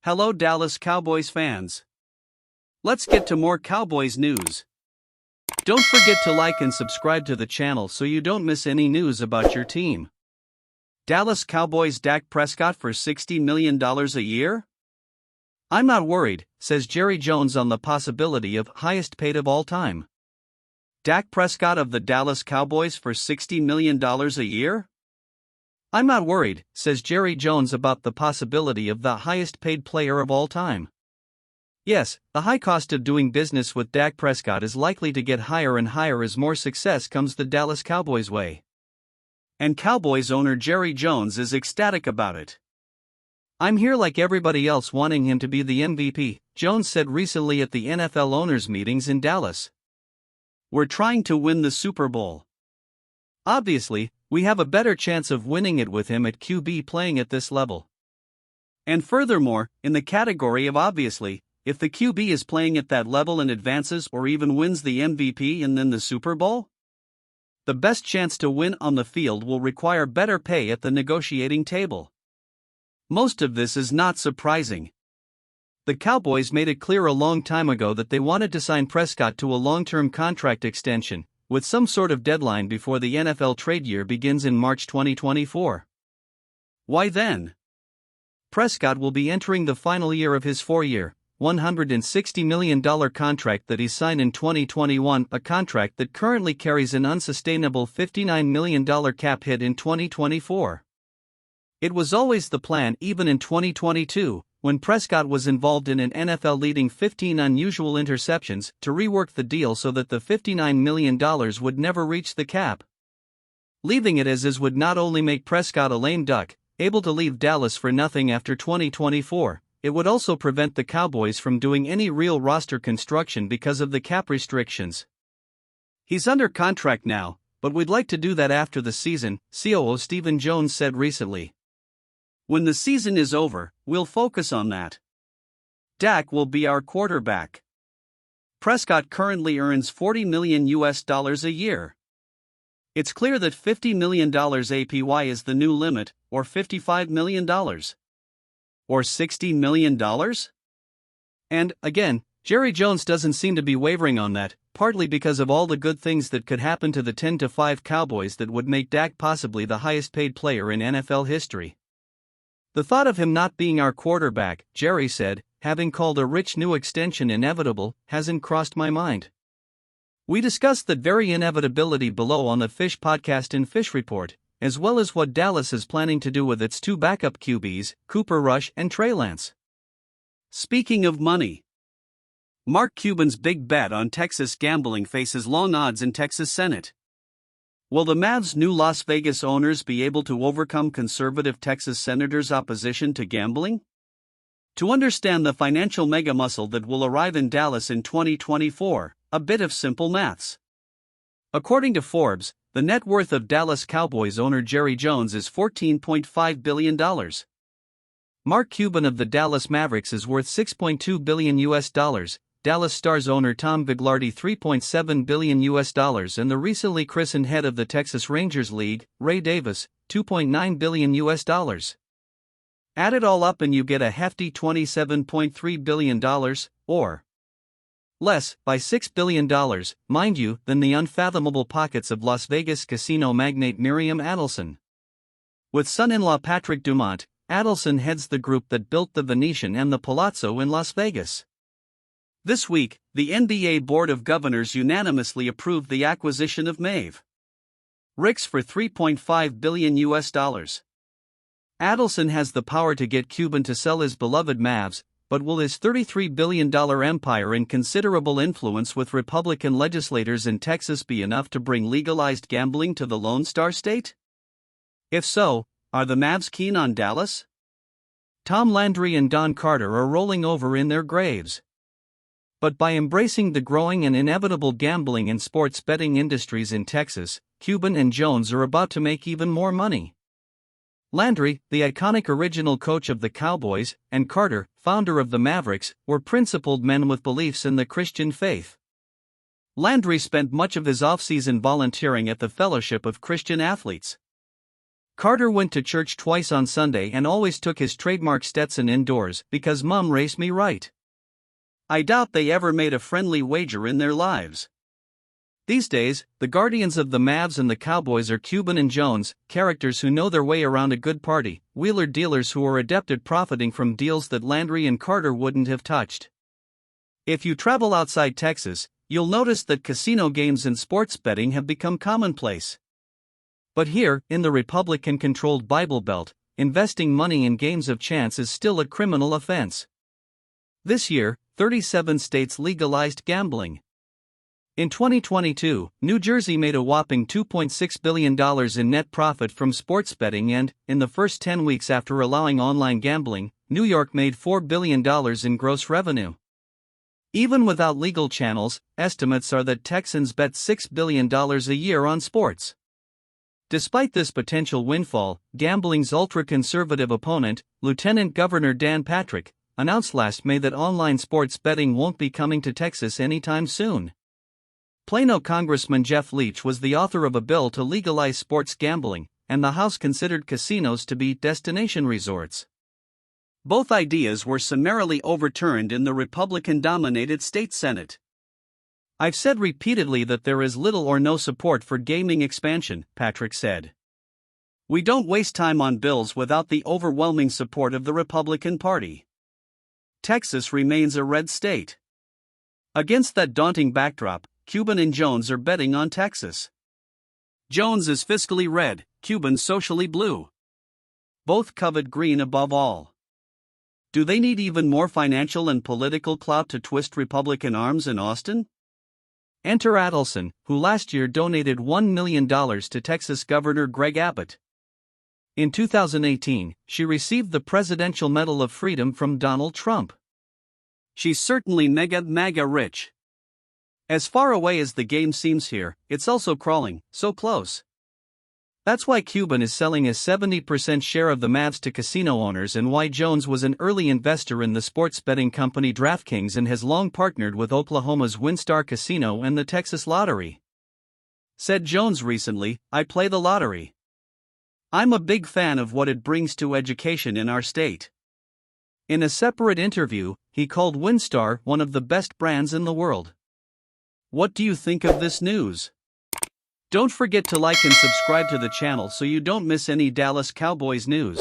Hello Dallas Cowboys fans. Let's get to more Cowboys news. Don't forget to like and subscribe to the channel so you don't miss any news about your team. Dallas Cowboys Dak Prescott for $60 million a year? I'm not worried, says Jerry Jones on the possibility of highest paid of all time. Dak Prescott of the Dallas Cowboys for $60 million a year? I'm not worried, says Jerry Jones about the possibility of the highest paid player of all time. Yes, the high cost of doing business with Dak Prescott is likely to get higher and higher as more success comes the Dallas Cowboys' way. And Cowboys owner Jerry Jones is ecstatic about it. I'm here like everybody else wanting him to be the MVP, Jones said recently at the NFL owners' meetings in Dallas. We're trying to win the Super Bowl. Obviously, we have a better chance of winning it with him at QB playing at this level. And furthermore, in the category of obviously, if the QB is playing at that level and advances or even wins the MVP and then the Super Bowl, the best chance to win on the field will require better pay at the negotiating table. Most of this is not surprising. The Cowboys made it clear a long time ago that they wanted to sign Prescott to a long-term contract extension, with some sort of deadline before the NFL trade year begins in March 2024. Why then? Prescott will be entering the final year of his 4-year, $160 million contract that he signed in 2021, a contract that currently carries an unsustainable $59 million cap hit in 2024. It was always the plan even in 2022, when Prescott was involved in an NFL-leading 15 unusual interceptions, to rework the deal so that the $59 million would never reach the cap. Leaving it as is would not only make Prescott a lame duck, able to leave Dallas for nothing after 2024, it would also prevent the Cowboys from doing any real roster construction because of the cap restrictions. He's under contract now, but we'd like to do that after the season, COO Stephen Jones said recently. When the season is over, we'll focus on that. Dak will be our quarterback. Prescott currently earns $40 million a year. It's clear that $50 million APY is the new limit, or $55 million. Or $60 million? And, again, Jerry Jones doesn't seem to be wavering on that, partly because of all the good things that could happen to the 10-5 Cowboys that would make Dak possibly the highest paid player in NFL history. The thought of him not being our quarterback, Jerry said, having called a rich new extension inevitable, hasn't crossed my mind. We discussed that very inevitability below on the Fish Podcast and Fish Report, as well as what Dallas is planning to do with its two backup QBs, Cooper Rush and Trey Lance. Speaking of money, Mark Cuban's big bet on Texas gambling faces long odds in Texas Senate. Will the Mavs' new Las Vegas owners be able to overcome conservative Texas senators' opposition to gambling? To understand the financial mega-muscle that will arrive in Dallas in 2024, a bit of simple maths. According to Forbes, the net worth of Dallas Cowboys owner Jerry Jones is $14.5 billion. Mark Cuban of the Dallas Mavericks is worth $6.2 billion. Dallas Stars owner Tom Vigliotti $3.7 billion, and the recently christened head of the Texas Rangers League, Ray Davis, $2.9 billion. Add it all up and you get a hefty $27.3 billion, or less, by $6 billion, mind you, than the unfathomable pockets of Las Vegas casino magnate Miriam Adelson. With son-in-law Patrick Dumont, Adelson heads the group that built the Venetian and the Palazzo in Las Vegas. This week, the NBA Board of Governors unanimously approved the acquisition of Maeve Ricks for $3.5 billion. Adelson has the power to get Cuban to sell his beloved Mavs, but will his $33 billion empire and considerable influence with Republican legislators in Texas be enough to bring legalized gambling to the Lone Star State? If so, are the Mavs keen on Dallas? Tom Landry and Don Carter are rolling over in their graves. But by embracing the growing and inevitable gambling and sports betting industries in Texas, Cuban and Jones are about to make even more money. Landry, the iconic original coach of the Cowboys, and Carter, founder of the Mavericks, were principled men with beliefs in the Christian faith. Landry spent much of his offseason volunteering at the Fellowship of Christian Athletes. Carter went to church twice on Sunday and always took his trademark Stetson indoors because Mom raised me right. I doubt they ever made a friendly wager in their lives. These days, the guardians of the Mavs and the Cowboys are Cuban and Jones, characters who know their way around a good party, wheeler dealers who are adept at profiting from deals that Landry and Carter wouldn't have touched. If you travel outside Texas, you'll notice that casino games and sports betting have become commonplace. But here, in the Republican-controlled Bible Belt, investing money in games of chance is still a criminal offense. This year, 37 states legalized gambling. In 2022, New Jersey made a whopping $2.6 billion in net profit from sports betting and, in the first 10 weeks after allowing online gambling, New York made $4 billion in gross revenue. Even without legal channels, estimates are that Texans bet $6 billion a year on sports. Despite this potential windfall, gambling's ultra-conservative opponent, Lieutenant Governor Dan Patrick, announced last May that online sports betting won't be coming to Texas anytime soon. Plano Congressman Jeff Leach was the author of a bill to legalize sports gambling, and the House considered casinos to be destination resorts. Both ideas were summarily overturned in the Republican-dominated state Senate. I've said repeatedly that there is little or no support for gaming expansion, Patrick said. We don't waste time on bills without the overwhelming support of the Republican Party. Texas remains a red state. Against that daunting backdrop, Cuban and Jones are betting on Texas. Jones is fiscally red, Cuban socially blue. Both covet green above all. Do they need even more financial and political clout to twist Republican arms in Austin? Enter Adelson, who last year donated $1 million to Texas Governor Greg Abbott. In 2018, she received the Presidential Medal of Freedom from Donald Trump. She's certainly mega rich. As far away as the game seems here, it's also crawling, so close. That's why Cuban is selling a 70% share of the Mavs to casino owners and why Jones was an early investor in the sports betting company DraftKings and has long partnered with Oklahoma's WinStar Casino and the Texas Lottery. Said Jones recently, "I play the lottery. I'm a big fan of what it brings to education in our state." In a separate interview, he called WinStar one of the best brands in the world. What do you think of this news? Don't forget to like and subscribe to the channel so you don't miss any Dallas Cowboys news.